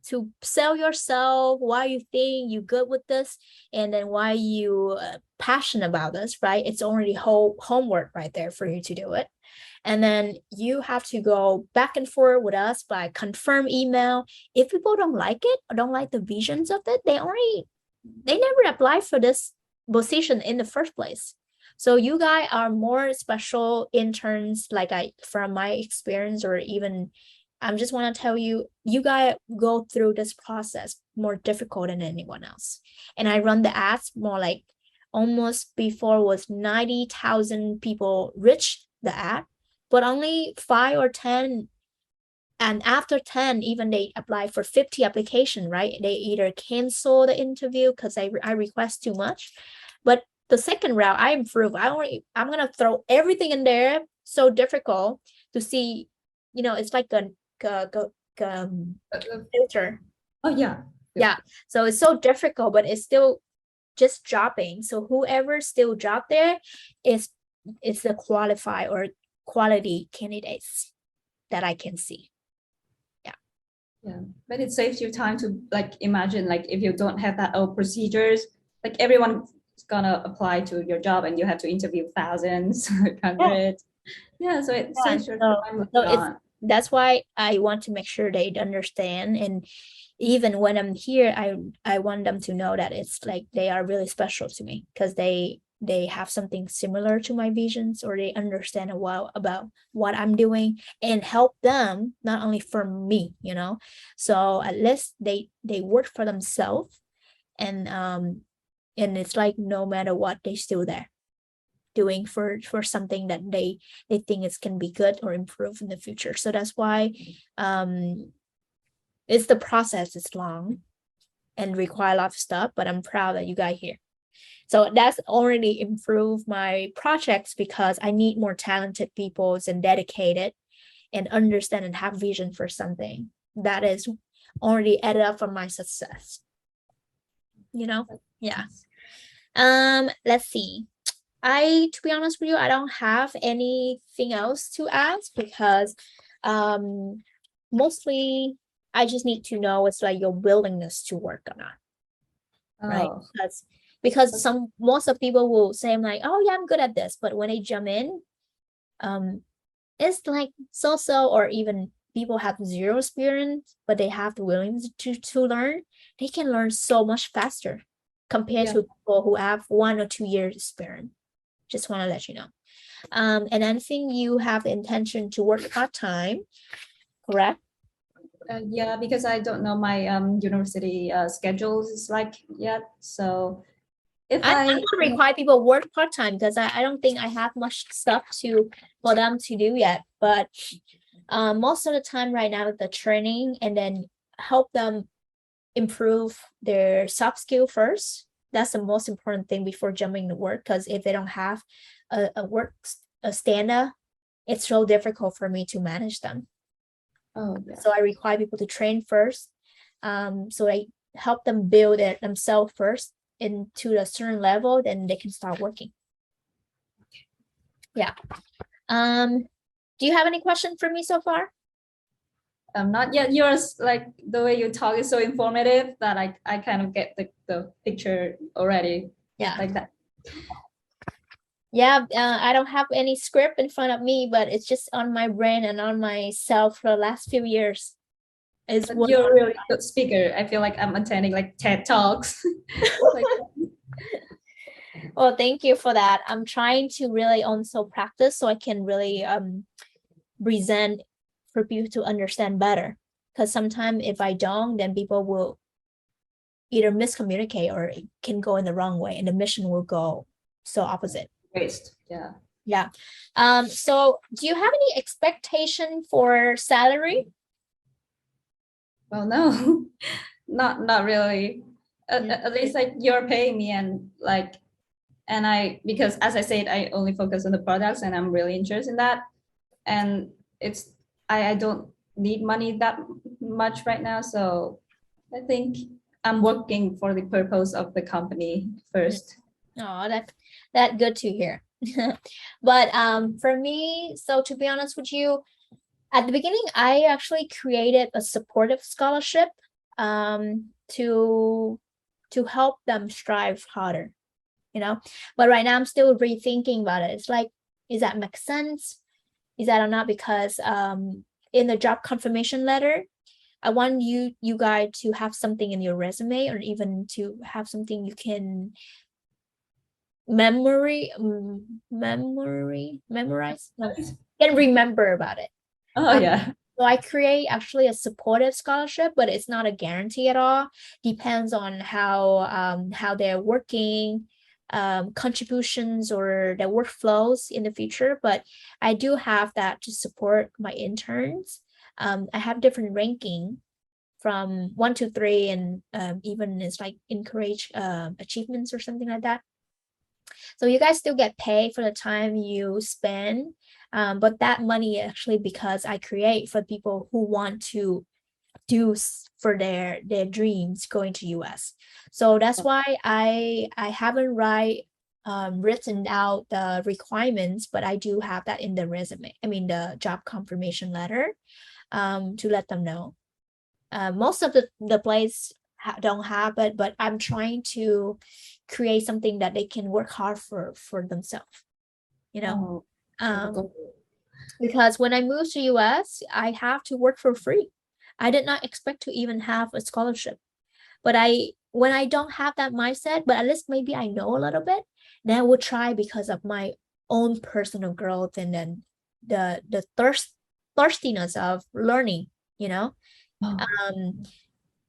to sell yourself, why you think you good with this, and then why you passionate about this, right? It's already whole homework right there for you to do it. And then you have to go back and forth with us by confirm email. If people don't like it or don't like the visions of it, they never apply for this position in the first place. So you guys are more special interns, like from my experience, or even I just want to tell you, you guys go through this process more difficult than anyone else. And I run the ads more like almost before was 90,000 people reach the ad, but only 5 or 10. And after 10, even they apply for 50 application, right? They either cancel the interview because I request too much. But the second round, I improve. I'm going to throw everything in there. So difficult to see, it's like a filter. Oh yeah. Yeah. So it's so difficult, but it's still just dropping. So whoever still drop there is the qualified or quality candidates that I can see. Yeah, but it saves you time to like imagine like if you don't have that old procedures, like everyone's gonna apply to your job and you have to interview thousands, hundreds. Yeah, so it saves your time. That's why I want to make sure they understand, and even when I'm here, I want them to know that it's like they are really special to me because they have something similar to my visions, or they understand about what I'm doing and help them, not only for me, so at least they work for themselves, and it's like no matter what, they still there doing for something that they think it can be good or improve in the future. So that's why it's the process is long and require a lot of stuff, but I'm proud that you got here. So that's already improved my projects because I need more talented people and dedicated and understand and have vision for something that is already added up for my success. Yeah. Let's see. To be honest with you, I don't have anything else to ask because mostly I just need to know it's like your willingness to work or not. Right? Because most of people will say, I'm like, oh yeah, I'm good at this, but when they jump in, it's like so, or even people have zero experience, but they have the willingness to learn. They can learn so much faster compared to people who have 1 or 2 years experience. Just want to let you know. And I think you have the intention to work part-time, correct? Yeah, because I don't know my university schedules is like yet. So if I I don't require people work part-time because I don't think I have much stuff to for them to do yet. But most of the time right now, the training and then help them improve their soft skill first. That's the most important thing before jumping to work. Because if they don't have a work a standard, it's so difficult for me to manage them. oh yeah. So I require people to train first. So I help them build it themselves first into a certain level, then they can start working. Yeah. Do you have any question for me so far? Not yet. Yours, like the way you talk is so informative that I kind of get the picture already. Yeah. Like that. Yeah, I don't have any script in front of me, but it's just on my brain and on myself for the last few years. Is But what you're a really good speaker. I feel like I'm attending like TED Talks. Like, well, thank you for that. I'm trying to really also practice so I can really present for people to understand better. Because sometimes if I don't, then people will either miscommunicate or it can go in the wrong way and the mission will go so opposite. waste. Yeah. Yeah. So do you have any expectation for salary? Well, no, not really. Yeah. At least like you're paying me and like, and I, because as I said, I only focus on the products and I'm really interested in that. And it's, I don't need money that much right now. So I think I'm working for the purpose of the company first. Oh, that good to hear. But for me, so to be honest with you, at the beginning, I actually created a supportive scholarship to help them strive harder, you know. But right now I'm still rethinking about it. It's like, is that make sense? Is that or not? Because in the job confirmation letter, I want you guys to have something in your resume or even to have something you can memorize, no, can remember about it. Oh yeah. So I create actually a supportive scholarship, but it's not a guarantee at all. Depends on how they're working, contributions or their workflows in the future. But I do have that to support my interns. I have different ranking from 1 to 3, and even it's like encourage achievements or something like that. So you guys still get paid for the time you spend, but that money actually because I create for people who want to do for their dreams going to US. So that's why I haven't written out the requirements, but I do have that in the resume. I mean the job confirmation letter, to let them know. Most of the place don't have it, but I'm trying to create something that they can work hard for themselves, you know. Oh, Because when I moved to US, I have to work for free. I did not expect to even have a scholarship, but when I don't have that mindset, but at least maybe I know a little bit, then I will try because of my own personal growth and then the thirstiness of learning, you know. um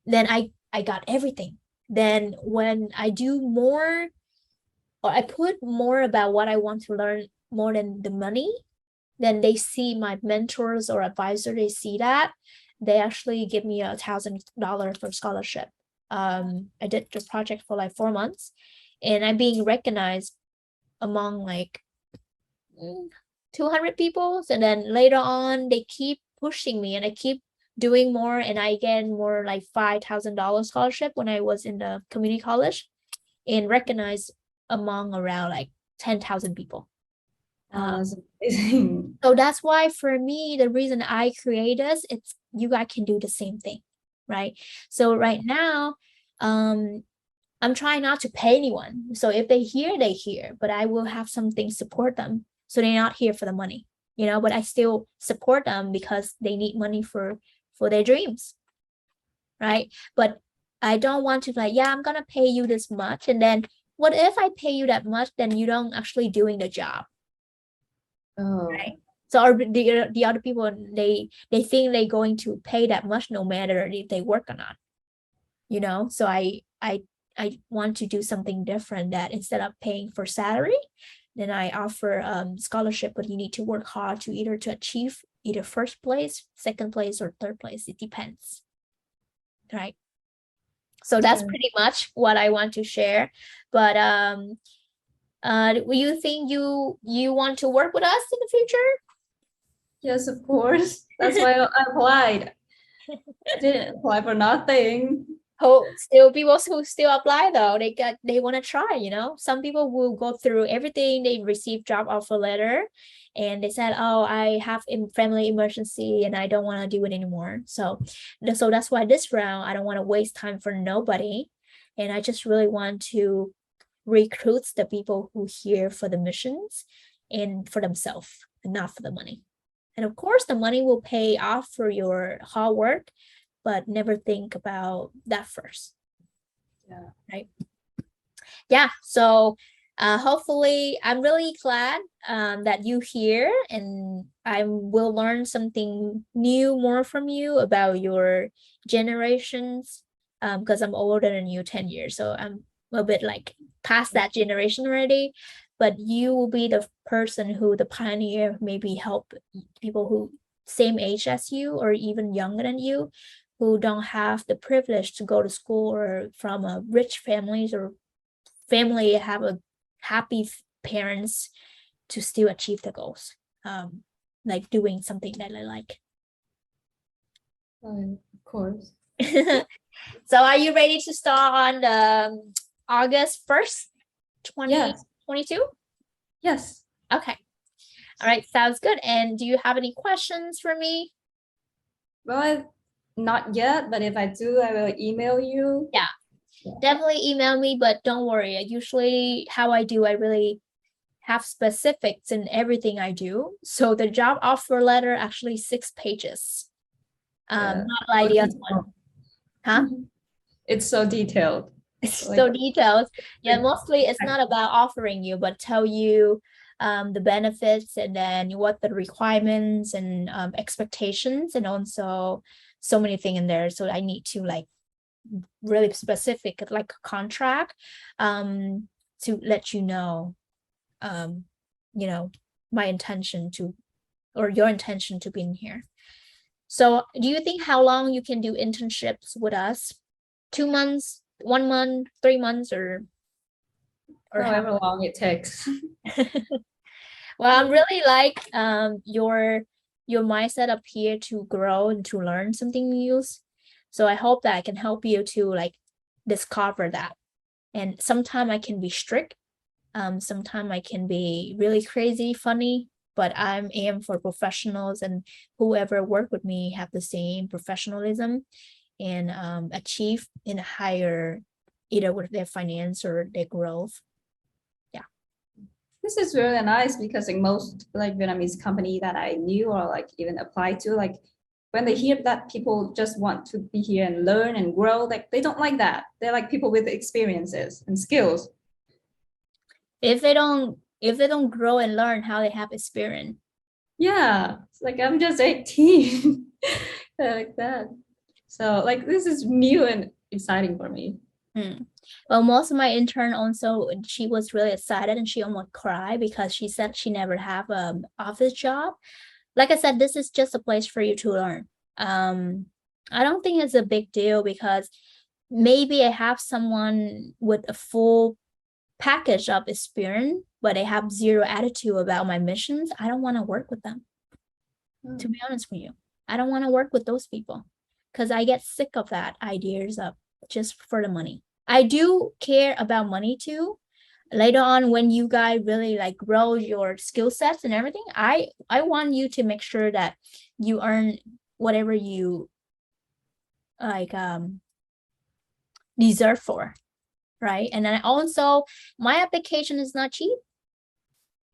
then I got everything. Then when I do more or I put more about what I want to learn more than the money, then they see my mentors or advisor, they see that they actually give me $1,000 for scholarship. I did the project for like 4 months and I'm being recognized among like 200 people. And then later on they keep pushing me and I keep doing more and I get more like $5,000 scholarship when I was in the community college and recognized among around like 10,000 people. that's amazing. So that's why for me, the reason I create this, it's you guys can do the same thing, right? So right now, I'm trying not to pay anyone. So if they hear, they hear, but I will have something support them. So they're not here for the money, you know, but I still support them because they need money for their dreams, right? But I don't want to like, yeah, I'm gonna pay you this much. And then what if I pay you that much, then you don't actually doing the job, Oh, right? So the other people, they think they're going to pay that much no matter if they work or not, you know. So I want to do something different, that instead of paying for salary, then I offer scholarship, but you need to work hard to either to achieve either first place, second place, or third place. It depends, right? So that's Okay. pretty much what I want to share. But you think you want to work with us in the future? Yes, of course. That's why I applied. I didn't apply for nothing. Oh, still people who still apply though, they want to try, you know. Some people will go through everything, they receive job offer letter and they said, oh, I have a family emergency and I don't want to do it anymore. So that's why this round I don't want to waste time for nobody, and I just really want to recruit the people who here for the missions and for themselves and not for the money. And of course the money will pay off for your hard work, but never think about that first. Yeah. Right. Yeah. So hopefully I'm really glad that you here, and I will learn something new more from you about your generations, because I'm older than you 10 years. So I'm a bit like past that generation already. But you will be the person who the pioneer, maybe help people who same age as you or even younger than you, who don't have the privilege to go to school or from a rich families or family have a happy parents, to still achieve the goals, like doing something that I like. Of course. So are you ready to start on the August 1st, Yes. 2022? Yes. Okay. All right, sounds good. And do you have any questions for me? Well, not yet, but if I do, I will email you. Yeah, definitely email me, but don't worry. Usually how I do, I really have specifics in everything I do. So the job offer letter actually 6 pages. Yeah. Not like So the other one. detailed. Huh? It's so detailed. It's Like, so detailed. Yeah, mostly it's not about offering you, but tell you the benefits, and then what the requirements and expectations, and also so many things in there. So I need to like really specific, like a contract, to let um, you know, my intention to, or your intention to be in here. So do you think how long you can do internships with us? 2 months, 1 month, 3 months, or how? however long it takes. Well, I'm really like your mindset up here to grow and to learn something new. So I hope that I can help you to like discover that. And sometimes I can be strict. Sometimes I can be really crazy, funny, but I'm aim for professionals, and whoever work with me have the same professionalism and achieve in a higher, either with their finance or their growth. Yeah. This is really nice because like most like Vietnamese company that I knew or like even applied to, like when they hear that people just want to be here and learn and grow, like they don't like that. They like people with experiences and skills. If they don't grow and learn, how they have experience. Yeah, it's like I'm just 18. Like that. So like this is new and exciting for me. Well, most of my intern also, she was really excited and she almost cried because she said she never have office job. Like I said, this is just a place for you to learn. I don't think it's a big deal because maybe I have someone with a full package of experience, but they have zero attitude about my missions. I don't want to work with them, to be honest with you. I don't want to work with those people because I get sick of that ideas of just for the money. I do care about money too. Later on, when you guys really like grow your skill sets and everything, I want you to make sure that you earn whatever you like deserve for, right? And then also, my application is not cheap.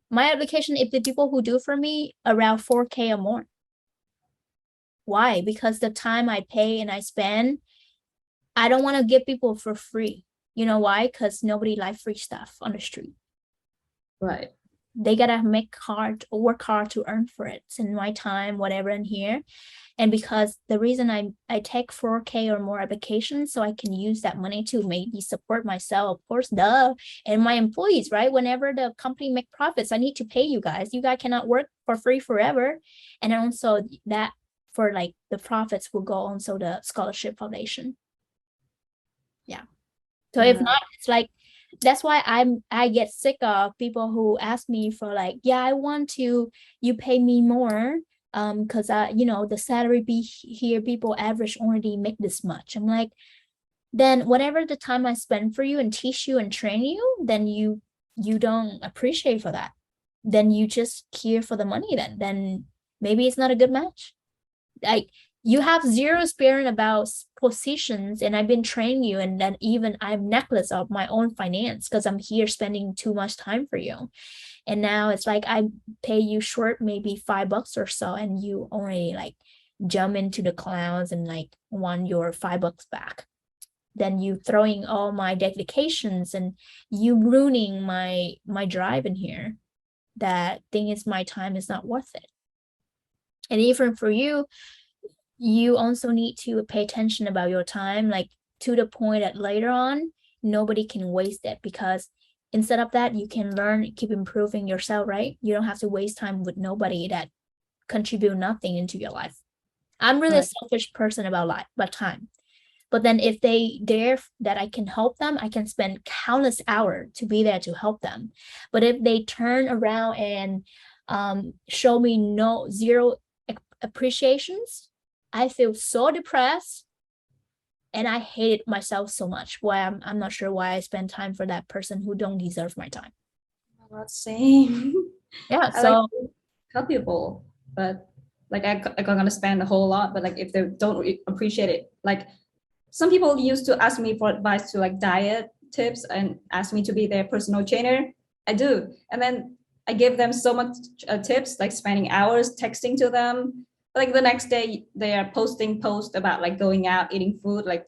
My application, if the people who do for me, around 4K or more. Why? Because the time I pay and I spend, I don't want to give people for free. You know why? Because nobody like free stuff on the street. Right. they gotta work hard to earn for it in my time, whatever in here. And because the reason I take 4K or more applications, so I can use that money to maybe support myself, of course, duh, and my employees, right? Whenever the company make profits, I need to pay you guys. You guys cannot work for free forever. And also that for like the profits will go also the scholarship foundation. Yeah. So if not, it's like that's why I get sick of people who ask me for like, yeah, I want to you pay me more because I the salary be here people average already make this much. I'm like, then whatever the time I spend for you and teach you and train you, then you don't appreciate for that. Then you just care for the money then maybe it's not a good match. Like you have zero experience about positions and I've been training you and then even I'm necklace of my own finance because I'm here spending too much time for you. And now it's like I pay you short maybe $5 or so and you only like jump into the clouds and like want your $5 back. Then you throwing all my dedications and you ruining my drive in here. That thing is my time is not worth it. And even for you also need to pay attention about your time, like to the point that later on, nobody can waste it because instead of that, you can learn, keep improving yourself, right? You don't have to waste time with nobody that contribute nothing into your life. I'm really a selfish person about time. But then if they dare that I can help them, I can spend countless hours to be there to help them. But if they turn around and show me zero appreciations, I feel so depressed and I hate myself so much. Why I'm not sure why I spend time for that person who don't deserve my time. Not same. Yeah, I so like to help people, but like I gonna spend a whole lot, but like if they don't appreciate it, like some people used to ask me for advice to like diet tips and ask me to be their personal trainer. I do, and then I give them so much tips, like spending hours texting to them. Like the next day, they are posting posts about like going out, eating food, like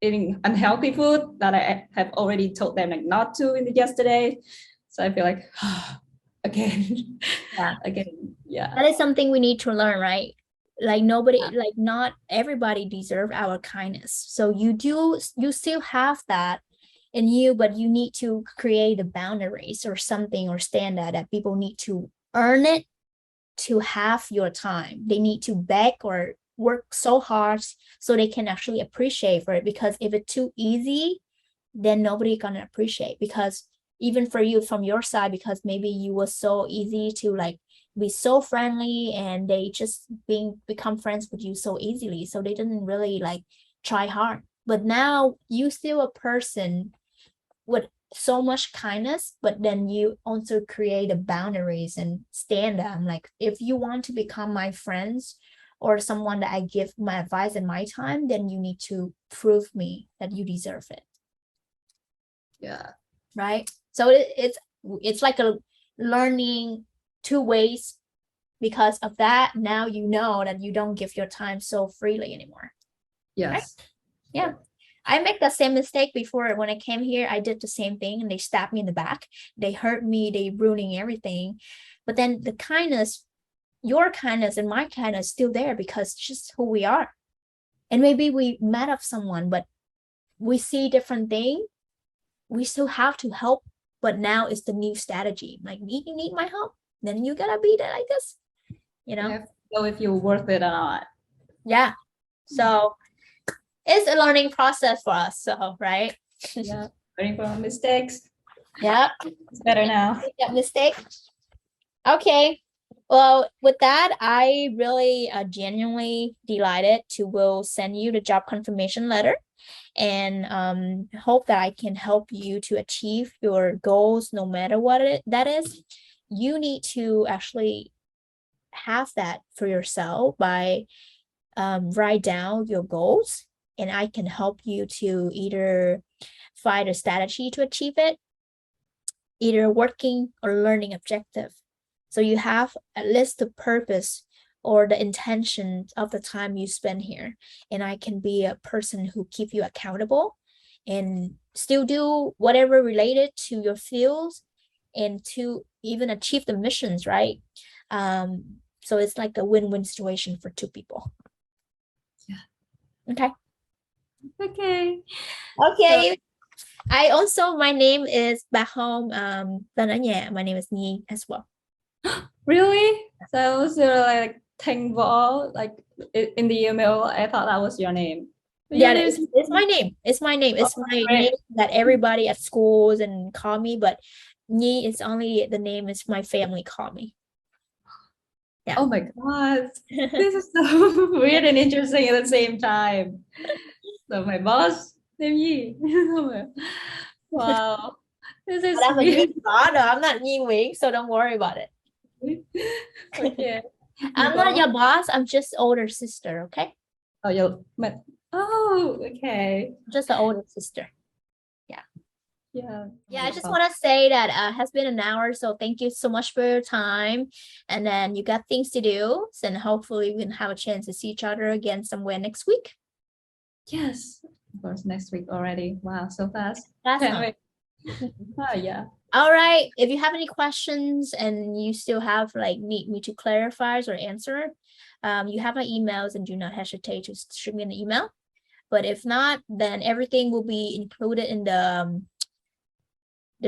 eating unhealthy food that I have already told them like not to in the yesterday. So I feel like again, yeah, again, yeah. that is something we need to learn, right? Like nobody, like not everybody deserve our kindness. So you still have that in you, but you need to create the boundaries or something or standard that people need to earn it to have your time. They need to beg or work so hard so they can actually appreciate for it. Because if it's too easy, then nobody gonna appreciate. Because even for you from your side, because maybe you were so easy to like be so friendly and they just become friends with you so easily. So they didn't really like try hard. But now you still a person with so much kindness, but then you also create the boundaries and stand them. Like if you want to become my friends or someone that I give my advice and my time, then you need to prove me that you deserve it. Yeah. Right. So it's like a learning two ways. Because of that, now you know that you don't give your time so freely anymore. Yes. Right? Yeah. I make the same mistake before. When I came here, I did the same thing and they stabbed me in the back. They hurt me, they ruining everything. But then the kindness, your kindness and my kindness still there because it's just who we are. And maybe we met up someone, but we see different thing. We still have to help, but now it's the new strategy. Like, you need my help, then you gotta be there like this, You have to know if you're worth it or not. Yeah. So it's a learning process for us. So, right? Yeah. Learning from mistakes. Yeah. It's better now. That mistake. Okay. Well, with that, I really genuinely delighted to will send you the job confirmation letter and hope that I can help you to achieve your goals no matter what that is. You need to actually have that for yourself by write down your goals and I can help you to either find a strategy to achieve it, either working or learning objective. So you have at least the purpose or the intention of the time you spend here. And I can be a person who keep you accountable and still do whatever related to your fields and to even achieve the missions, right? So it's like a win-win situation for two people. Yeah. Okay. Okay. Okay. I also, my name is back home, tên ở nhà, my name is Nhi as well. Really? So I was like Thanh Võ, like in the email, I thought that was your name. Yeah, it's my name. It's my name. It's my great. name that everybody at schools and call me, but Nhi is only the name is my family call me. Yeah. Oh my God. This is so weird and interesting at the same time. So my boss, name Yi. Wow. This is But I'm a weird. Nhi Phở, I'm not Nhi Nguyễn, so don't worry about it. Okay. I'm not your boss. I'm just older sister. Okay. Oh, oh, okay. Just an older sister. Yeah. Yeah, I just want to say that has been an hour, so thank you so much for your time. And then you got things to do, and hopefully we can have a chance to see each other again somewhere next week. Yes, of course, next week already. Wow, so fast. That's Can't wait. Oh, yeah. all right. If you have any questions and you still have like need me to clarify or answer, you have my emails and do not hesitate to shoot me an email. But if not, then everything will be included in the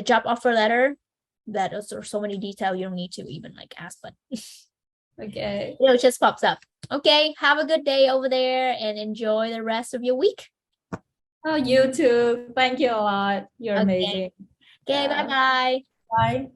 job offer letter. That is so many details you don't need to even like ask, but Okay. it just pops up. Okay, have a good day over there and enjoy the rest of your week. Oh, you too. Thank you a lot. You're Okay. amazing. Okay, Yeah. bye-bye. Bye.